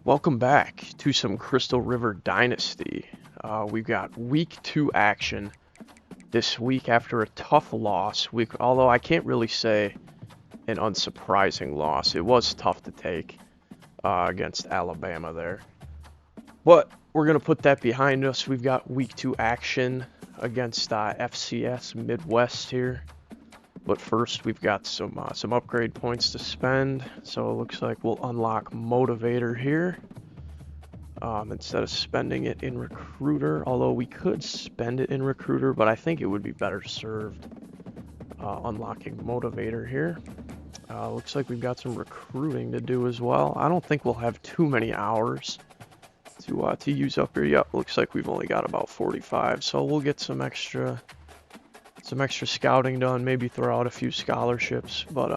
Welcome back to some Crystal River Dynasty. We've got week 2 action this week after a tough loss. Although I can't really say an unsurprising loss. It was tough to take against Alabama there. But we're going to put that behind us. We've got week 2 action against FCS Midwest here. But first, we've got some upgrade points to spend. So it looks like we'll unlock Motivator here instead of spending it in Recruiter. Although we could spend it in Recruiter, but I think it would be better served unlocking Motivator here. Looks like we've got some recruiting to do as well. I don't think we'll have too many hours to use up here. Yep, looks like we've only got about 45. So we'll get some extra scouting done, maybe throw out a few scholarships, but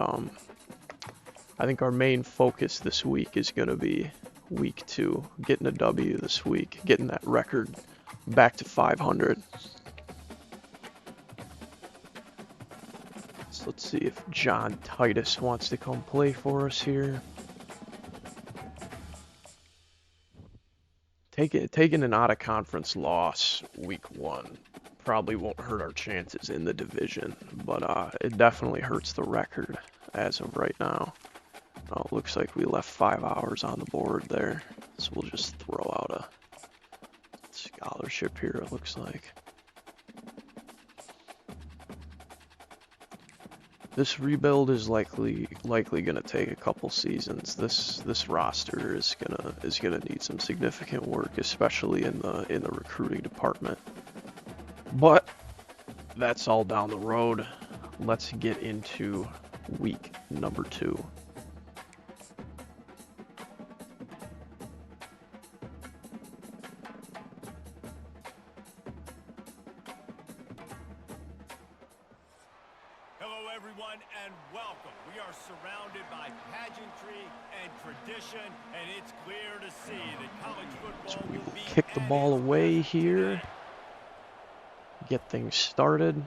I think our main focus this week is going to be week 2, getting a W this week, getting that record back to 500. So let's see if John Titus wants to come play for us here. Taking an out-of-conference loss week 1 probably won't hurt our chances in the division, but it definitely hurts the record as of right now. It looks like we left 5 hours on the board there, so we'll just throw out a scholarship here, it looks like. This rebuild is likely gonna take a couple seasons. This roster is gonna need some significant work, especially in the recruiting department. But that's all down the road. Let's get into week number 2. Hello everyone and welcome. We are surrounded by pageantry and tradition, and it's clear to see that college football will be kick the ball away here. Get things started.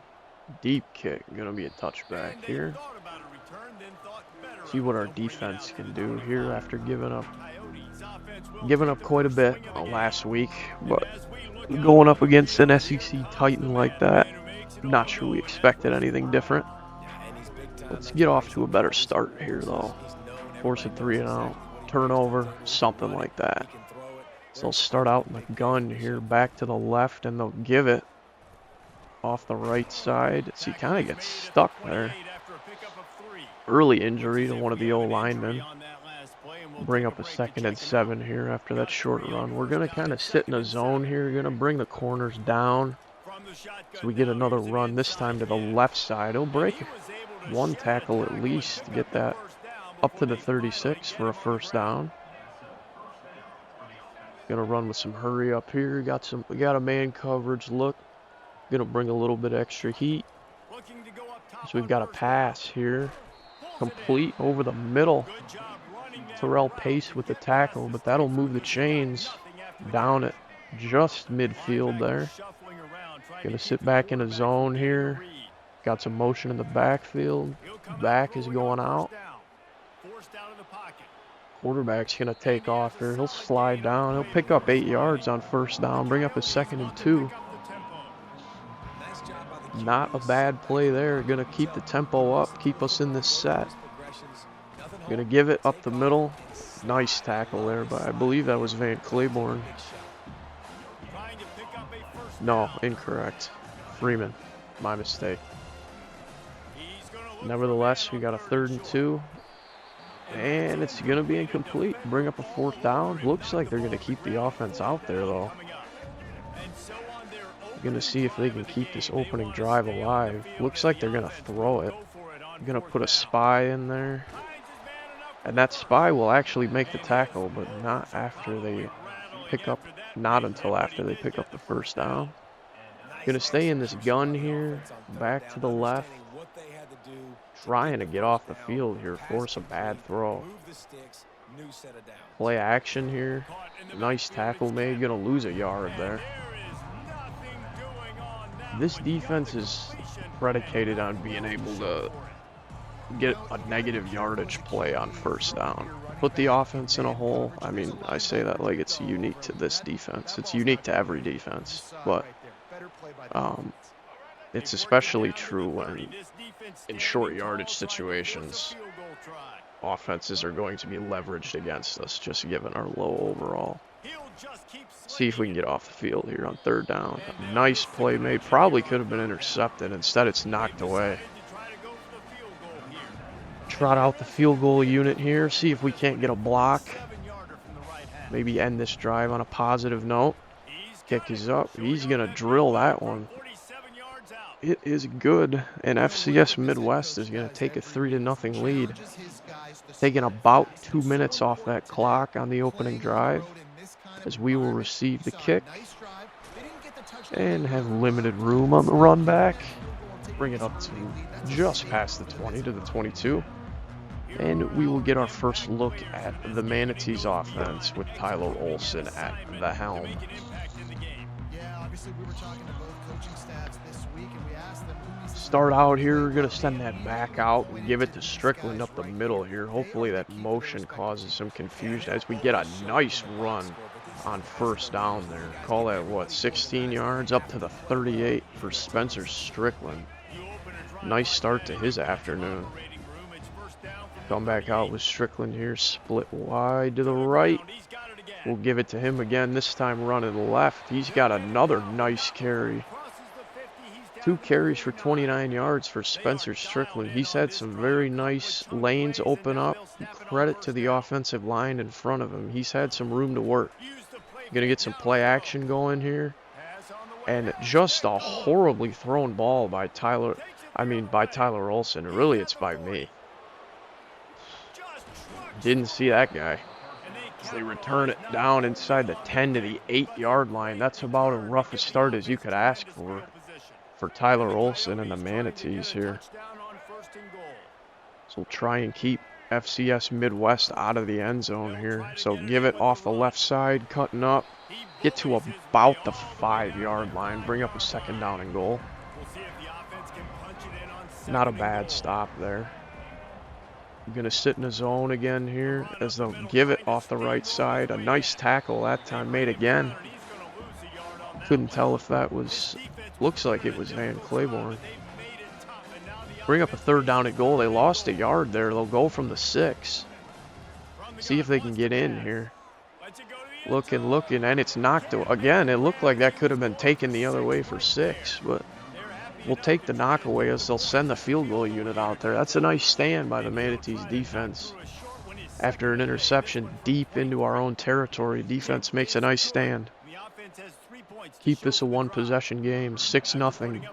Deep kick, gonna be a touchback here. See what our defense can do here after giving up quite a bit last week, but going up against an SEC Titan like that, not sure we expected anything different. Let's get off to a better start here though. Force a 3-and-out, turnover, something like that. So they'll start out in the gun here, back to the left, and they'll give it off the right side. So he kind of gets stuck there. Early injury to one of the O-linemen. Bring up a 2nd and 7 here after that short run. We're going to kind of sit in a zone here. We're going to bring the corners down. So we get another run, this time to the left side. He'll break one tackle at least to get that up to the 36 for a first down. Gonna run with some hurry up here. We got a man coverage look. Gonna bring a little bit extra heat. So we've got a pass here. Complete over the middle. Terrell Pace with the tackle, but that'll move the chains down at just midfield there. Gonna sit back in a zone here. Got some motion in the backfield. Back is going out. Quarterback's gonna take off here. He'll slide down. He'll pick up 8 yards on first down. Bring up a 2nd and 2. Not a bad play there. Gonna keep the tempo up. Keep us in this set. Gonna give it up the middle. Nice tackle there, but I believe that was Van Claiborne. No, incorrect. Freeman. My mistake. Nevertheless, we got a 3rd and 2. And it's going to be incomplete. Bring up a 4th down. Looks like they're going to keep the offense out there, though. Going to see if they can keep this opening drive alive. Looks like they're going to throw it. Going to put a spy in there. And that spy will actually make the tackle, but not until after they pick up the first down. Going to stay in this gun here. Back to the left. Trying to get off the field here, force a bad throw. Play action here. Nice tackle made. Gonna lose a yard there. This defense is predicated on being able to get a negative yardage play on first down. put the offense in a hole. I mean, I say that like it's unique to this defense. It's unique to every defense, but it's especially true when in short yardage situations, offenses are going to be leveraged against us, just given our low overall. See if we can get off the field here on third down. A nice play made. Probably could have been intercepted. Instead, it's knocked away. Trot out the field goal unit here. See if we can't get a block. Maybe end this drive on a positive note. Kick is up. He's going to drill that one. It is good. And FCS Midwest is going to take a 3-0 lead. Taking about 2 minutes off that clock on the opening drive, as we will receive the kick and have limited room on the run back. Bring it up to just past the 20 to the 22. And we will get our first look at the Manatees offense with Tyler Olson at the helm. Start out here, we're going to send that back out and give it to Strickland up the middle here. Hopefully that motion causes some confusion as we get a nice run on first down there. Call that, what, 16 yards up to the 38 for Spencer Strickland. Nice start to his afternoon. Come back out with Strickland here, split wide to the right. We'll give it to him again, this time running left. He's got another nice carry. 2 carries for 29 yards for Spencer Strickland. He's had some very nice lanes open up. Credit to the offensive line in front of him. He's had some room to work. Gonna get some play action going here. And just a horribly thrown ball by Tyler Olson. Really, it's by me. Didn't see that guy. They return it down inside the 10 to the 8-yard line. That's about as rough a start as you could ask for Tyler Olson and the Manatees here. So we'll try and keep FCS Midwest out of the end zone here. So give it off the left side, cutting up. Get to about the 5-yard line. Bring up a 2nd down and goal. Not a bad stop there. I'm going to sit in a zone again here as they'll give it off the right side. A nice tackle that time made again. Couldn't tell if that was, looks like it was Van Claiborne. Bring up a 3rd down and goal. They lost a yard there. They'll go from the 6. See if they can get in here. Looking, and it's knocked again. It looked like that could have been taken the other way for 6, but we'll take the knock away as they'll send the field goal unit out there. That's a nice stand by the Manatees defense. After an interception deep into our own territory, defense makes a nice stand. Keep this a 1-possession game, 6-0.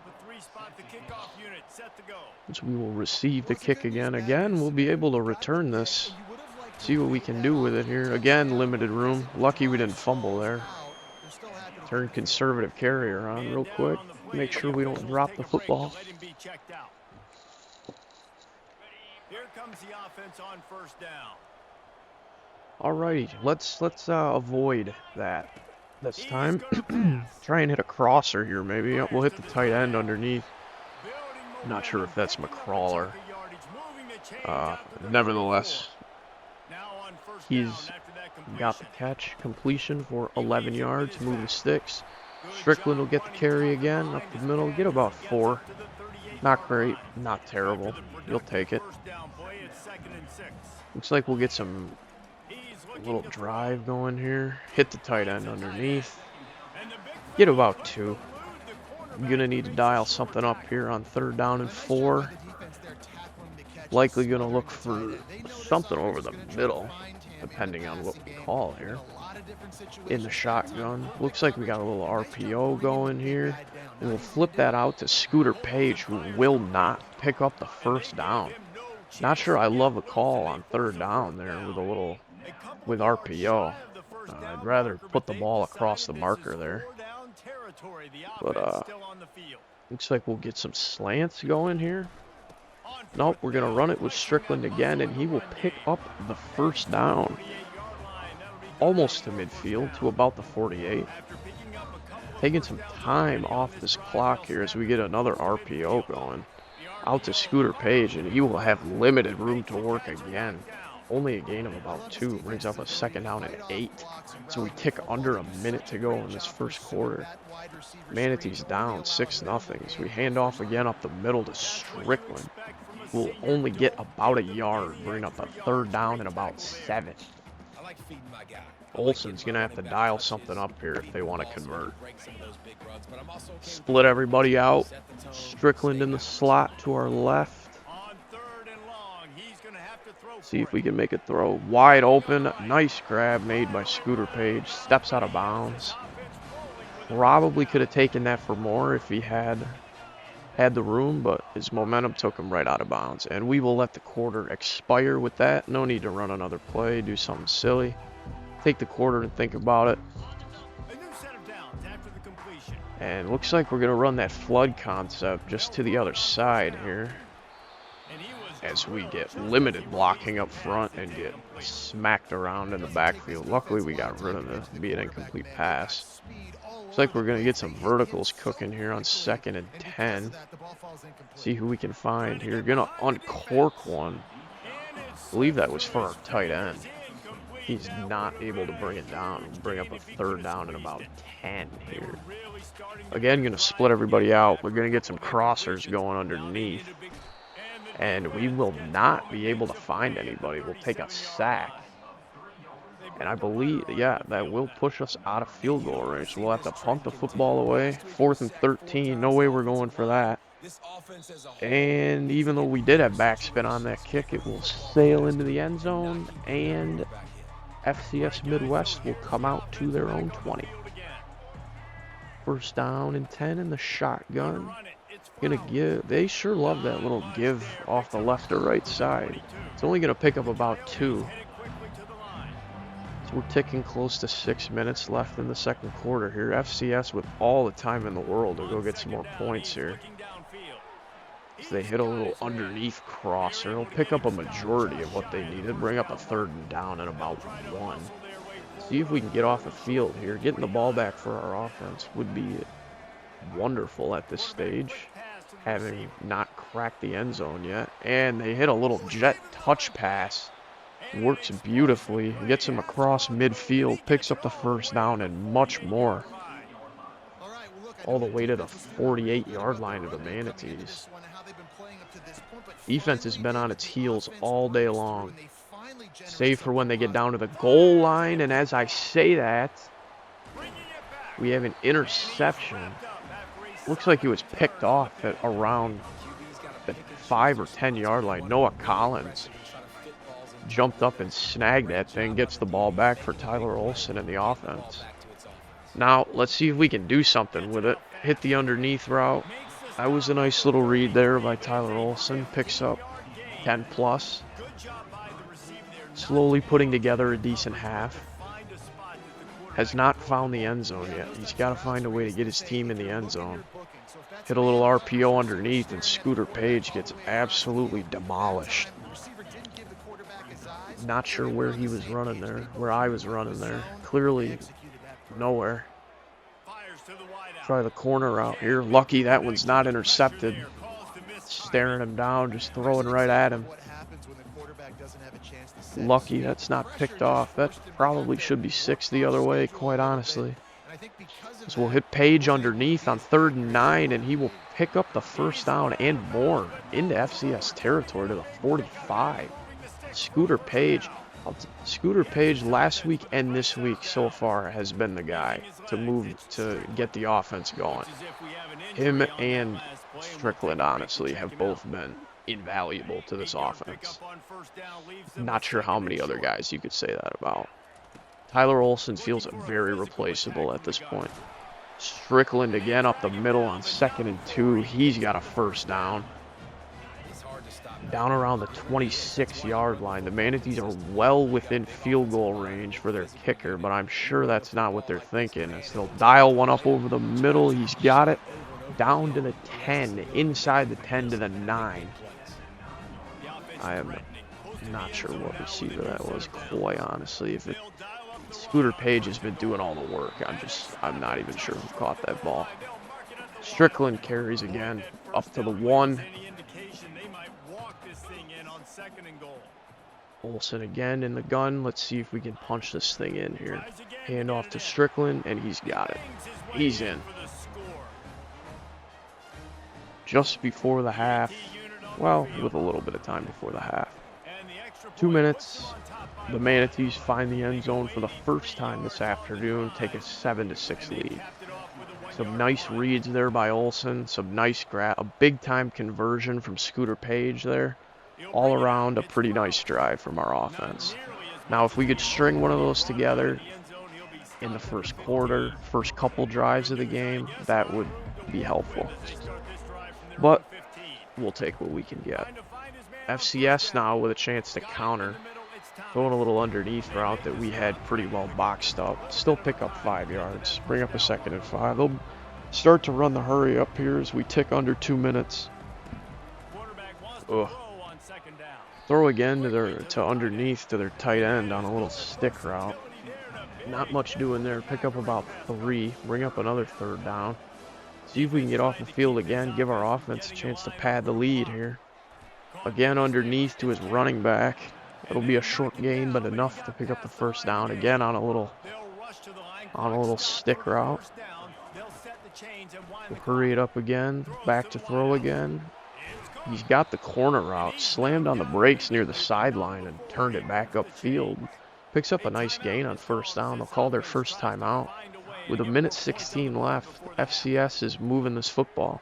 As we will receive the kick again. Again, we'll be able to return this. See what we can do with it here. Again, limited room. Lucky we didn't fumble there. Turn conservative carrier on real quick. Make sure we don't drop the football. Here comes the offense on 1st down. Alrighty, let's avoid that this time. Try and hit a crosser here, maybe. We'll hit the tight end underneath. Not sure if that's McCrawler. Nevertheless, he's got the catch. Completion for 11 yards, moving sticks. Strickland will get the carry again, up the middle, get about 4. Not great, not terrible. You'll take it. Looks like we'll get some little drive going here. Hit the tight end underneath. Get about 2. I'm going to need to dial something up here on 3rd down and 4. Likely going to look for something over the middle, depending on what we call here. In the shotgun. Looks like we got a little RPO going here. And we'll flip that out to Scooter Page, who will not pick up the 1st down. Not sure I love a call on 3rd down there with RPO. I'd rather put the ball across the marker there. But looks like we'll get some slants going here. Nope, we're going to run it with Strickland again, and he will pick up the 1st down. Almost to midfield, to about the 48. Taking some time off this clock here as we get another RPO going. Out to Scooter Page, and he will have limited room to work again. Only a gain of about 2, brings up a second down and 8. So we tick under a minute to go in this first quarter. Manatees down 6-0. So we hand off again up the middle to Strickland. We'll only get about a yard, bring up a third down and about 7. Olsen's going to have to dial something up here if they want to convert. Split everybody out. Strickland in the slot to our left. See if we can make a throw. Wide open. Nice grab made by Scooter Page. Steps out of bounds. Probably could have taken that for more if he had the room, but his momentum took him right out of bounds. And we will let the quarter expire with that. No need to run another play, do something silly. Take the quarter and think about it. And looks like we're going to run that flood concept just to the other side here, as we get limited blocking up front and get smacked around in the backfield. Luckily, we got rid of it, be an incomplete pass. Looks like we're going to get some verticals cooking here on 2nd and 10. See who we can find here. Going to uncork one. I believe that was for our tight end. He's not able to bring it down. Bring up a third down and about 10 here. Again, going to split everybody out. We're going to get some crossers going underneath. And we will not be able to find anybody. We'll take a sack. And I believe, yeah, that will push us out of field goal range. So we'll have to punt the football away. 4th and 13. No way we're going for that. And even though we did have backspin on that kick, it will sail into the end zone. And FCS Midwest will come out to their own 20. First down and 10 in the shotgun. Gonna give, they sure love that little give off the left or right side. It's only gonna pick up about 2. So we're ticking close to 6 minutes left in the second quarter here. FCS with all the time in the world to go get some more points here. So they hit a little underneath crosser. It'll pick up a majority of what they needed. Bring up a third and down and about 1. See if we can get off the field here. Getting the ball back for our offense would be wonderful at this stage, having not cracked the end zone yet. And they hit a little jet touch pass. Works beautifully. Gets him across midfield. Picks up the first down and much more. All the way to the 48-yard line of the Manatees. Defense has been on its heels all day long, save for when they get down to the goal line. And as I say that, we have an interception. Looks like he was picked off at around the 5 or 10-yard line. Noah Collins jumped up and snagged that thing, gets the ball back for Tyler Olsen in the offense. Now, let's see if we can do something with it. Hit the underneath route. That was a nice little read there by Tyler Olsen. Picks up 10 plus. Slowly putting together a decent half. Has not found the end zone yet. He's got to find a way to get his team in the end zone. Hit a little RPO underneath, and Scooter Page gets absolutely demolished. Not sure where he was running there, where I was running there. Clearly nowhere. Try the corner out here. Lucky that one's not intercepted. Staring him down, just throwing right at him. Lucky that's not picked off. That probably should be 6 the other way, quite honestly. So we'll hit Page underneath on 3rd and 9, and he will pick up the first down and more into FCS territory to the 45. Scooter Page last week and this week so far has been the guy to move to get the offense going. Him and Strickland, honestly, have both been invaluable to this offense. Not sure how many other guys you could say that about. Tyler Olsen feels very replaceable at this point. Strickland again up the middle on 2nd and 2. He's got a first down. Down around the 26-yard line. The Manatees are well within field goal range for their kicker, but I'm sure that's not what they're thinking. As they'll dial one up over the middle. He's got it down to the 10, inside the 10 to the 9. I am not sure what receiver that was, quite honestly. If Scooter Page has been doing all the work, I'm not even sure who caught that ball. Strickland carries again up to the 1. Olsen again in the gun. Let's see if we can punch this thing in here. Hand off to Strickland, and he's got it. He's in. Just before the half. Well, with a little bit of time before the half. 2 minutes. The Manatees find the end zone for the first time this afternoon, take a 7-6 lead. Some nice reads there by Olsen, some nice a big time conversion from Scooter Page there. All around a pretty nice drive from our offense. Now if we could string one of those together in the first quarter, first couple drives of the game, that would be helpful. But we'll take what we can get. FCS now with a chance to counter. Going a little underneath route that we had pretty well boxed up. Still pick up 5 yards. Bring up a 2nd and 5. They'll start to run the hurry up here as we tick under 2 minutes. Ugh. Throw again to underneath to their tight end on a little stick route. Not much doing there. Pick up about 3. Bring up another 3rd down. See if we can get off the field again. Give our offense a chance to pad the lead here. Again underneath to his running back. It'll be a short gain, but enough to pick up the 1st down. Again on a little stick route. We'll hurry it up again. Back to throw again. He's got the corner route. Slammed on the brakes near the sideline and turned it back upfield. Picks up a nice gain on 1st down. They'll call their first timeout. With 1:16 left, FCS is moving this football.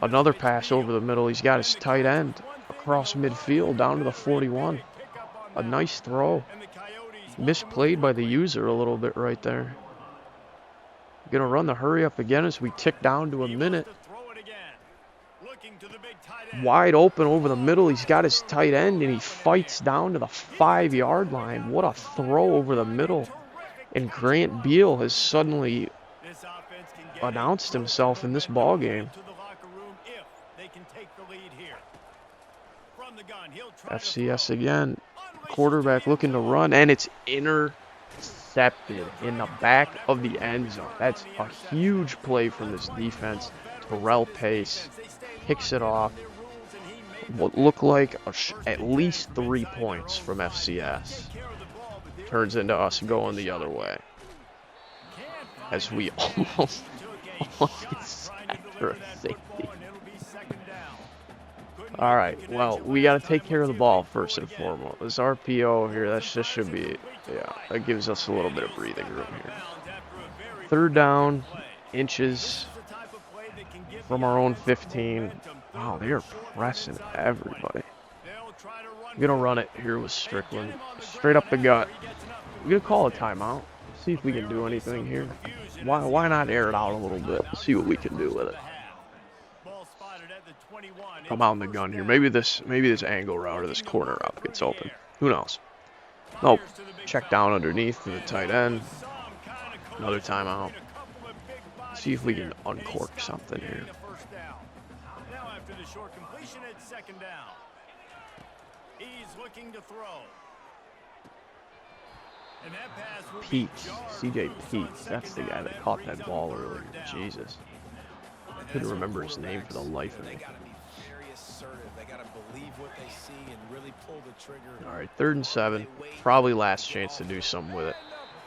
Another pass over the middle. He's got his tight end across midfield down to the 41. A nice throw. Misplayed by the user a little bit right there. Gonna run the hurry up again as we tick down to a minute. Wide open over the middle. He's got his tight end and he fights down to the 5-yard line. What a throw over the middle. And Grant Beal has suddenly announced himself in this ball game. FCS again. Quarterback looking to run, and it's intercepted in the back of the end zone. That's a huge play from this defense. Terrell Pace picks it off. What looked like at least 3 points from FCS. Turns into us going the other way. As we almost get sacked for a safety. Alright, well, we got to take care of the ball first and foremost. This RPO here, that just should be, yeah, that gives us a little bit of breathing room here. 3rd down, inches from our own 15. Wow, they are pressing everybody. I'm going to run it here with Strickland. Straight up the gut. We're going to call a timeout. See if we can do anything here. Why not air it out a little bit? See what we can do with it. Come out in the gun here. Maybe this angle route or this corner route gets open. Who knows? Nope. Check down underneath to the tight end. Another timeout. See if we can uncork something here. Now after the short completion at 2nd down. He's looking to throw. And that pass will be Peets. CJ Peets. That's the guy that caught that ball earlier. Jesus. I couldn't remember his name for the life of me. Alright, 3rd and 7. Probably last chance to do something with it.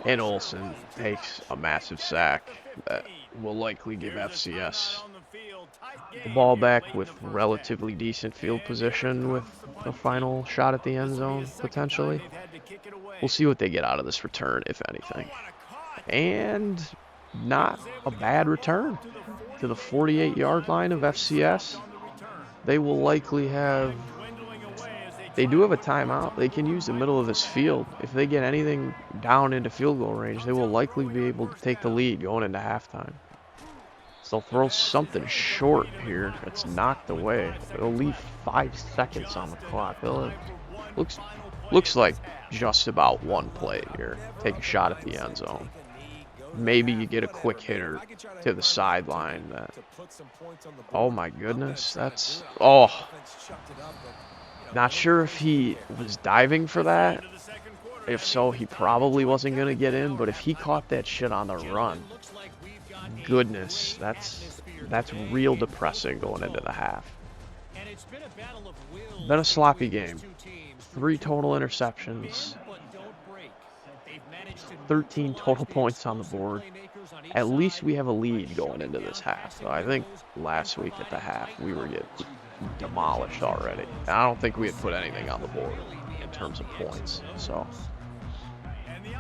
And Olsen takes a massive sack that will likely give FCS the ball back with relatively decent field position with the final shot at the end zone, potentially. We'll see what they get out of this return, if anything. And not a bad return to the 48-yard line of FCS. They will likely have... They do have a timeout. They can use the middle of this field. If they get anything down into field goal range, they will likely be able to take the lead going into halftime. So they'll throw something short here that's knocked away. It'll leave 5 seconds on the clock. Looks like just about one play here. Take a shot at the end zone. Maybe you get a quick hitter to the sideline. Oh my goodness, that's... Oh. Not sure if he was diving for that. If so, he probably wasn't going to get in. But if he caught that shit on the run, goodness, that's real depressing going into the half. Been a sloppy game. 3 total interceptions, 13 total points on the board. At least we have a lead going into this half. So I think last week at the half, we were getting demolished already. I don't think we had put anything on the board in terms of points. So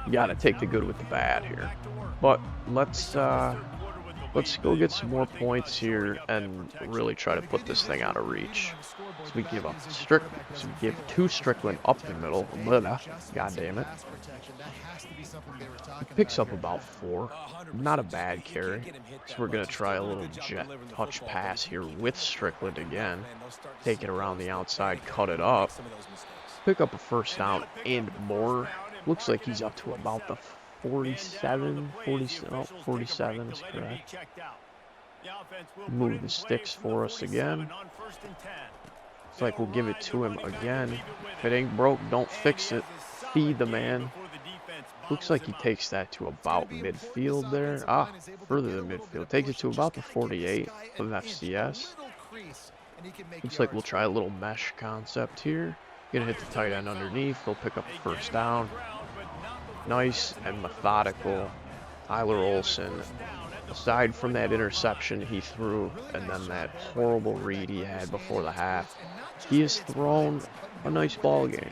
you got to take the good with the bad here. But let's go get some more points here and really try to put this thing out of reach. So we give two Strickland up the middle. God damn it. He picks up about 4. Not a bad carry. So we're going to try a little jet touch pass here with Strickland again. Take it around the outside, cut it up. Pick up a first down and more. Looks like he's up to about the 47 is correct. Move the sticks for us again. It's like we'll give it to him again. If it ain't broke, don't fix it. Feed the man. Looks like he takes that to about midfield there. Further than midfield. Takes it to about the 48 of FCS. Looks like we'll try a little mesh concept here. Gonna hit the tight end underneath. They'll pick up a first down. Nice and methodical. Tyler Olsen, aside from that interception he threw and then that horrible read he had before the half, he has thrown a nice ball game.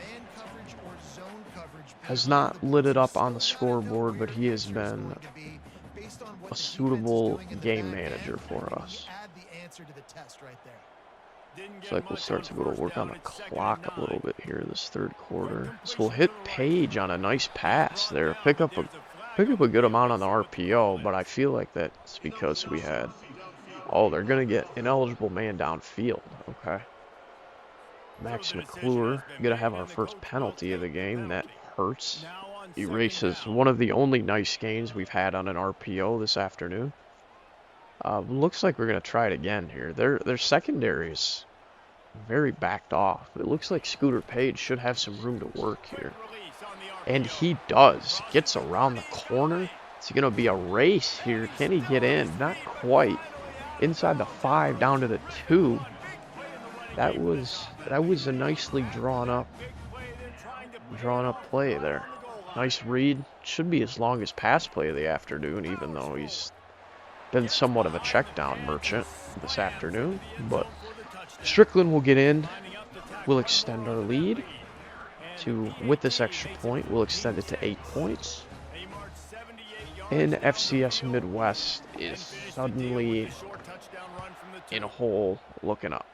Has not lit it up on the scoreboard, but he has been a suitable game manager for us. Looks like we'll start to go to work on the clock a little bit here this third quarter. So we'll hit Page on a nice pass there. Pick up a good amount on the RPO, but I feel like that's because we had... Oh, they're going to get ineligible man downfield. Okay. Max McClure going to have our first penalty of the game. That hurts. Erases one of the only nice gains we've had on an RPO this afternoon. Looks like we're going to try it again here. Their secondary is very backed off. It looks like Scooter Page should have some room to work here. And he does. Gets around the corner. It's going to be a race here. Can he get in? Not quite. Inside the 5, down to the 2. That was a nicely drawn up play there. Nice read. Should be as long as pass play of the afternoon, even though he's been somewhat of a check down merchant this afternoon. But Strickland will get in. We'll extend our lead with this extra point. We'll extend it to 8 points. And FCS Midwest is suddenly in a hole looking up.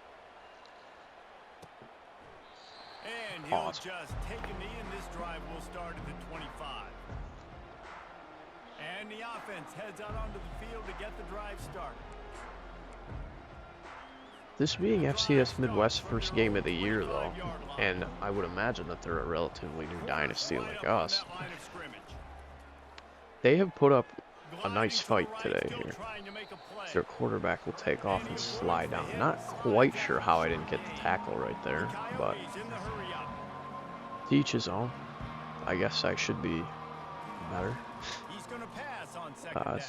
Pause. Just take a knee, and this drive will start at the 25. And the offense heads out onto the field to get the drive started. This being FCS Midwest's first game of the year, though, and I would imagine that they're a relatively new dynasty like us, they have put up a nice fight today here. Their quarterback will take off and slide down. Not quite sure how I didn't get the tackle right there, but to each his own. I guess I should be better.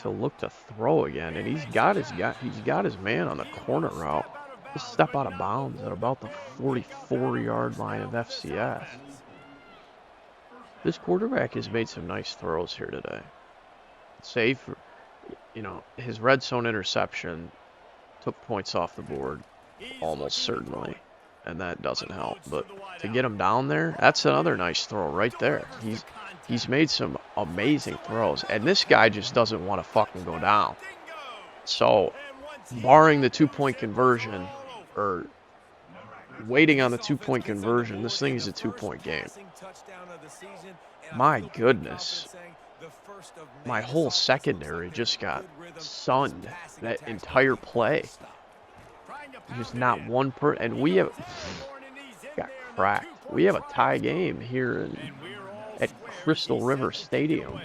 So look to throw again, and he's got his man on the corner route. Just step out of bounds at about the 44-yard line of FCS. This quarterback has made some nice throws here today. Save, his red zone interception took points off the board, almost certainly, and that doesn't help. But to get him down there, that's another nice throw right there. He's made some amazing throws, and this guy just doesn't want to fucking go down. So, barring the 2-point conversion, or waiting on the 2-point conversion, this thing is a 2-point game. My goodness. My whole secondary just got sunned that entire play. Just not one and we have got cracked. We have a tie game here at Crystal River Stadium.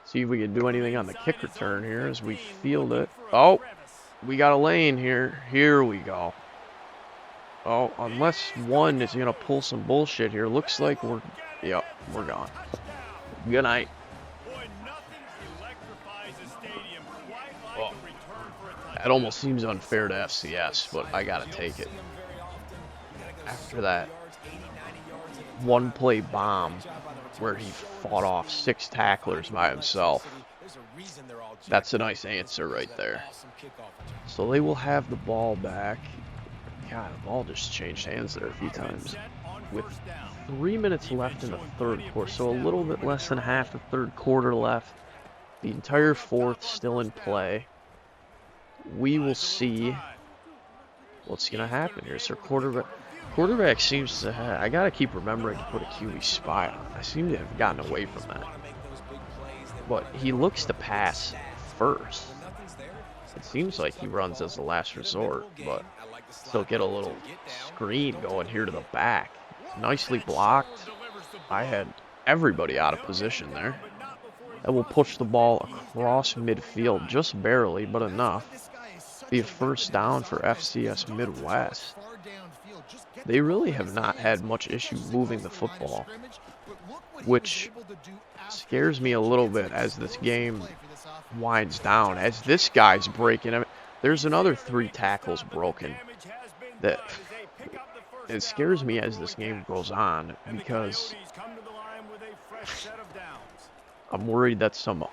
See if we can do anything on the kick return here as we field it. Oh, we got a lane here. Here we go. Oh, unless one is going to pull some bullshit here. Looks like we're gone. Good night. Well, that almost seems unfair to FCS, but I got to take it. after that one-play bomb where he fought off 6 tacklers by himself. That's a nice answer right there. So they will have the ball back. God, the ball just changed hands there a few times. With 3 minutes left in the third quarter, so a little bit less than half the third quarter left. The entire fourth still in play. We will see what's going to happen here. So quarterback seems to have, I got to keep remembering to put a QB spy on. I seem to have gotten away from that. But he looks to pass first. It seems like he runs as the last resort, but still get a little screen going here to the back. Nicely blocked. I had everybody out of position there. That will push the ball across midfield, just barely, but enough. Be a first down for FCS Midwest. They really have not had much issue moving the football, which scares me a little bit as this game winds down. As this guy's breaking, I mean, there's another 3 tackles broken. That it scares me as this game goes on because I'm worried that some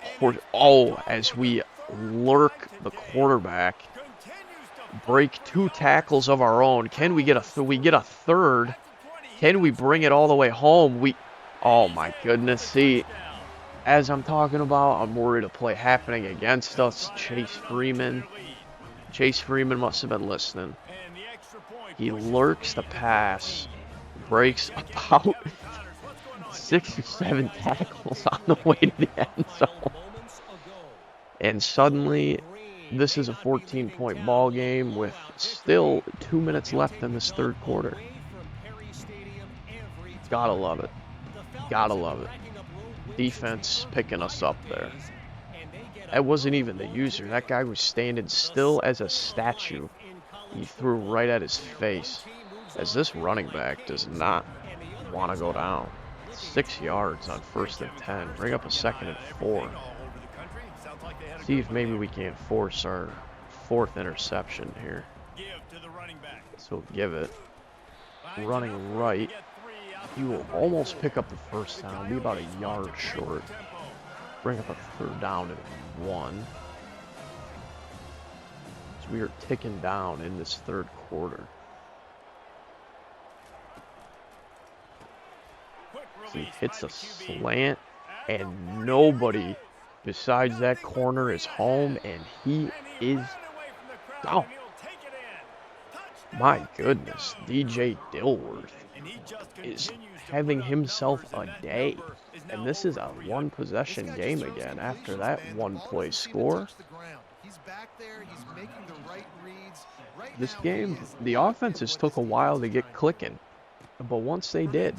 as we lurk the quarterback, break 2 tackles of our own. Can we get we get a third? Can we bring it all the way home? Oh my goodness. See, as I'm talking about, I'm worried a play happening against us. Chase Freeman must have been listening. He lurks the pass, breaks about 6 or 7 tackles on the way to the end zone. And suddenly, this is a 14-point ball game with still 2 minutes left in this third quarter. Gotta love it. Gotta love it. Defense picking us up there. That wasn't even the user. That guy was standing still as a statue. He threw right at his face. As this running back does not want to go down. 6 yards on 1st and 10. Bring up a 2nd and 4. See if maybe we can't force our 4th interception here. So give it. Running right. He will almost pick up the first down. Be about a yard short. Bring up a 3rd down and 1. So we are ticking down in this third quarter. He hits a slant, and nobody besides that corner is home, and he is down. My goodness, DJ Dilworth is having himself a day. And this is a 1-possession game again after that 1-play score. This game, the offenses took a while to get clicking, but once they did,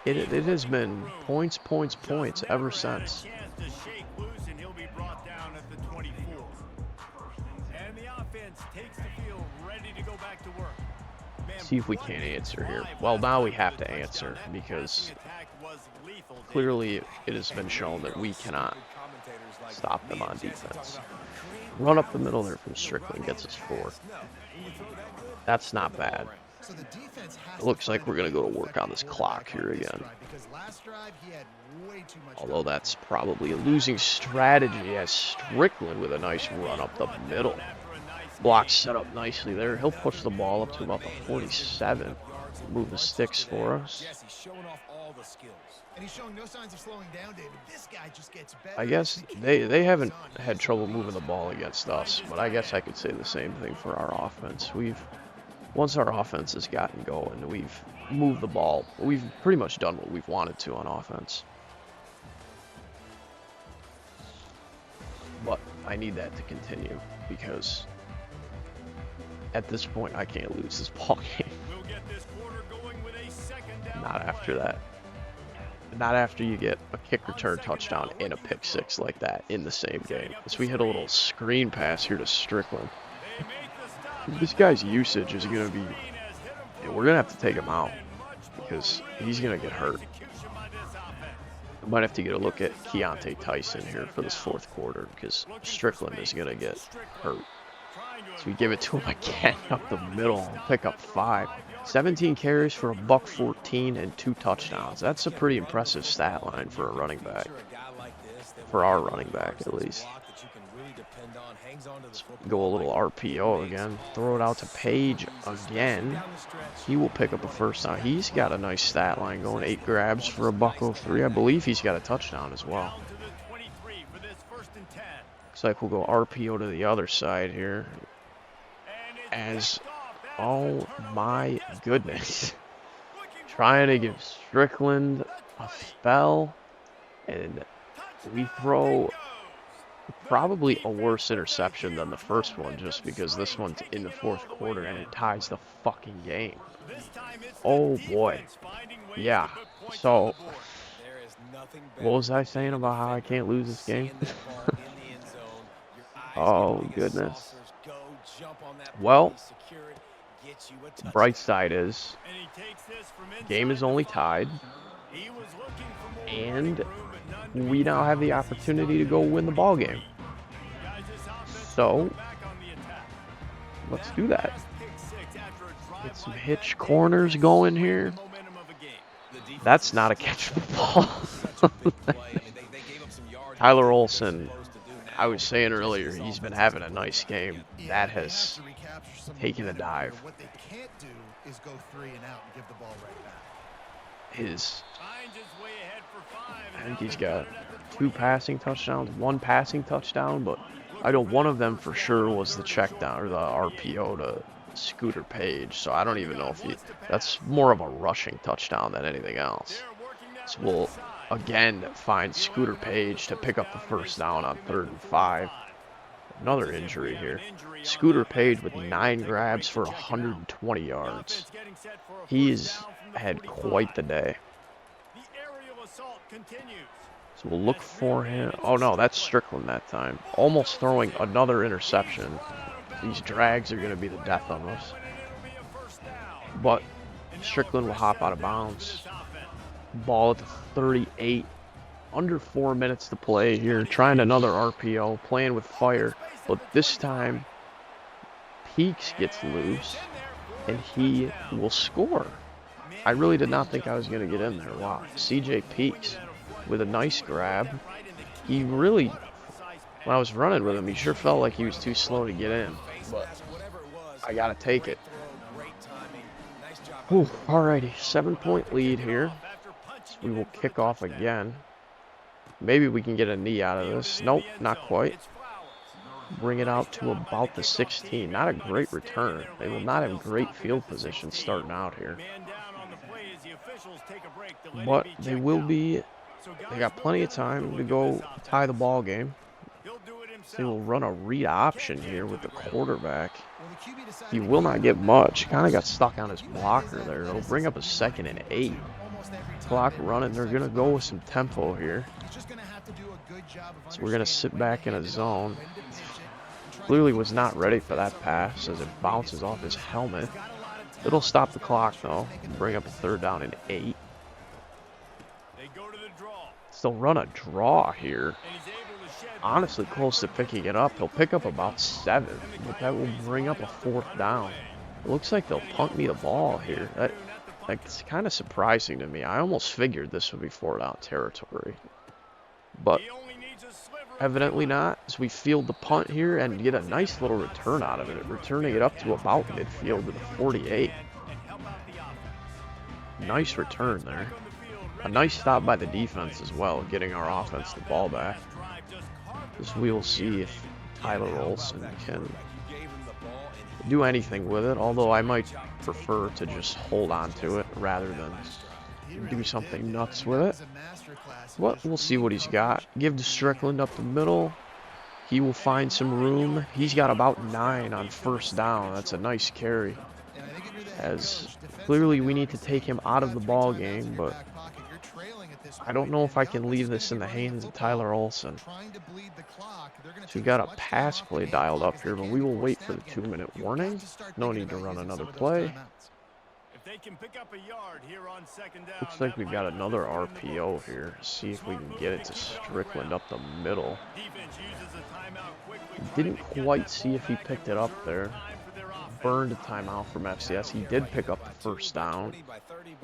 it has been points ever since. See if we can't answer here. Well, now we have to answer because clearly it has been shown that we cannot stop them on defense. Run up the middle there from Strickland gets us 4. That's not bad. It looks like we're going to go to work on this clock here again. Although that's probably a losing strategy as Strickland with a nice run up the middle. Block set up nicely there. He'll push the ball up to about the 47. Move the sticks for us. I guess they haven't had trouble moving the ball against us, but I guess I could say the same thing for our offense. Once our offense has gotten going, we've moved the ball. We've pretty much done what we've wanted to on offense. But I need that to continue because at this point I can't lose this ball game. Not after that. Not after you get a kick return touchdown and a pick 6 like that in the same game. So we hit a little screen pass here to Strickland. This guy's usage is going to be... we're going to have to take him out because he's going to get hurt. I might have to get a look at Keontae Tyson here for this 4th quarter because Strickland is going to get hurt. So we give it to him again up the middle. Pick up 5. 17 carries for a $114 and 2 touchdowns. That's a pretty impressive stat line for a running back. For our running back, at least. Let's go a little RPO again. Throw it out to Page again. He will pick up a first down. He's got a nice stat line going. 8 grabs for a $103. I believe he's got a touchdown as well. Looks like we'll go RPO to the other side here. As, oh my goodness. Trying to give Strickland a spell. And we throw probably a worse interception than the first one, just because this one's in the 4th quarter and it ties the fucking game. Oh boy. Yeah. So, what was I saying about how I can't lose this game? Oh goodness. Well, the bright side is, game is only tied, and we now have the opportunity to go win the ball game. So, let's do that. Get some hitch corners going here. That's not a catchable ball. Tyler Olsen, I was saying earlier, he's been having a nice game. That has taken a dive. I think he's got 2 passing touchdowns, 1 passing touchdown, but I know one of them for sure was the check down or the RPO to Scooter Page. So I don't even know if that's more of a rushing touchdown than anything else. So we'll again find Scooter Page to pick up the first down on 3rd and 5. Another injury here. Scooter Page with 9 grabs for 120 yards. He's had quite the day. So we'll look for him. Oh no, that's Strickland that time. Almost throwing another interception. These drags are going to be the death of us. But Strickland will hop out of bounds. Ball at the 38. Under 4 minutes to play here. Trying another RPO. Playing with fire. But this time, Peaks gets loose. And he will score. I really did not think I was going to get in there. Wow. CJ Peaks with a nice grab. He really, when I was running with him, he sure felt like he was too slow to get in. But I got to take it. Whew, alrighty, 7-point lead here. So we will kick off again. Maybe we can get a knee out of this. Nope, not quite. Bring it out to about the 16. Not a great return. They will not have great field position starting out here. But they will be, they got plenty of time to go tie the ball game. They will run a read option here with the quarterback. He will not get much. Kind of got stuck on his blocker there. It'll bring up a 2nd and 8. Clock running. They're going to go with some tempo here. So we're going to sit back in a zone. Clearly was not ready for that pass as it bounces off his helmet. It'll stop the clock though. Bring up a 3rd down and 8. They'll run a draw here. Honestly close to picking it up. He'll pick up about 7, but that will bring up a 4th down. It looks like they'll punt me the ball here. That's kind of surprising to me. I almost figured this would be 4th-down territory, but evidently not, as we field the punt here and get a nice little return out of it, returning it up to about midfield to the 48. Nice return there. A nice stop by the defense as well, getting our offense the ball back. As we will see if Tyler Olsen can do anything with it, although I might prefer to just hold on to it rather than do something nuts with it. But we'll see what he's got. Give to Strickland up the middle. He will find some room. He's got about 9 on 1st down. That's a nice carry. As clearly we need to take him out of the ball game, but I don't know if I can leave this in the hands of Tyler Olsen. So we got a pass play dialed up here, but we will wait for the 2-minute warning. No need to run another play. If they can pick up a yard here on second down, Looks like we've got another RPO here. See if we can get it to Strickland up the middle. Defense uses a timeout quickly. Didn't quite see if he picked it up there. Burned a timeout from FCS. He did pick up the first down.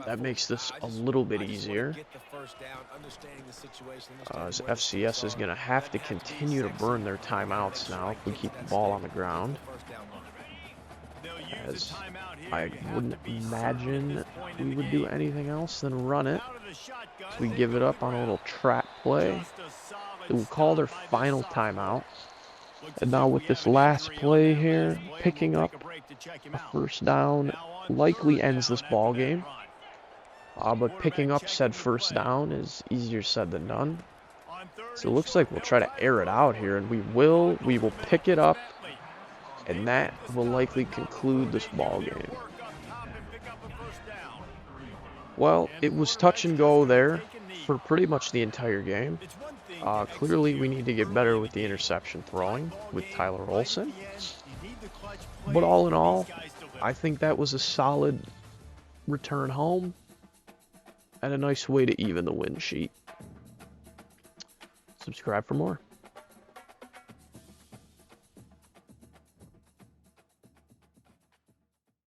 That makes this a little bit easier. As FCS is going to have to continue to burn their timeouts now if we keep the ball on the ground. As I wouldn't imagine we would do anything else than run it. So we give it up on a little trap play. They will call their final timeout. And now with this last play here, picking up a first down likely ends this ball game. But picking up said first down is easier said than done. So it looks like we'll try to air it out here, and we will pick it up, and that will likely conclude this ball game. Well, it was touch and go there for pretty much the entire game. Clearly, we need to get better with the interception throwing with Tyler Olsen. But all in all, I think that was a solid return home and a nice way to even the win sheet. Subscribe for more.